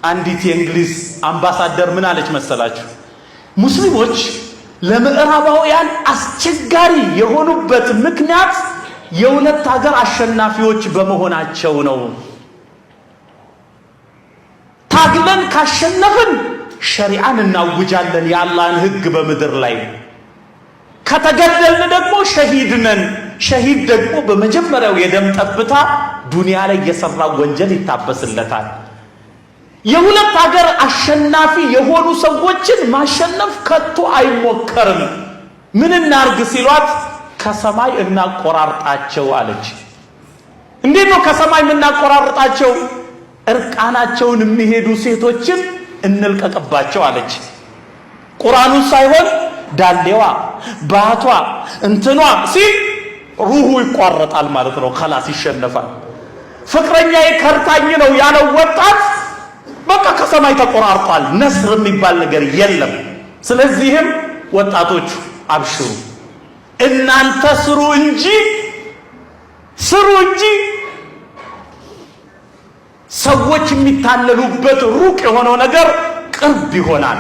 አንዲት የእንግሊዝ አምባሳደር ምን አለች መሰላችሁ? ሙስሊሞች ለምዕራባውያን አስቸጋሪ የሆኑበት ምክንያት የሁለት ሀገር አሸናፊዎች በመሆናቸው ነው። ታግለን ካሸነፍን ሸሪዓን እናውጃለን የአላህን ህግ በምድር ላይ፣ ከተገደልን ደግሞ ሸሂድ ነን። ሸሂድ ደግሞ በመጀመሪያው የደም ጠብታ ዱንያ ላይ የሰራው ወንጀል ይታበስለታል። የሁለት ሀገር አሸናፊ የሆኑ ሰዎችን ማሸነፍ ከቶ አይሞከርም። ምን እናርግ ሲሏት ከሰማይ እናቆራርጣቸው አለች። እንዴት ነው ከሰማይ እናቆራርጣቸው? እርቃናቸውን የሚሄዱ ሴቶችን እንልቀቅባቸው አለች። ቁርአኑን ሳይሆን ዳሌዋ ባቷ እንትኗ ሲል ሩሁ ይቋረጣል ማለት ነው። خلاص ይሸነፋል። ፍቅረኛዬ ከርታኝ ነው ያለው ወጣት በቃ ከሰማይ ተቆራርጧል። ነስር የሚባል ነገር የለም። ስለዚህም ወጣቶቹ አብሽሩ፣ እናንተ ስሩ እንጂ ሰዎች የሚታለሉበት ሩቅ የሆነው ነገር ቅርብ ይሆናል።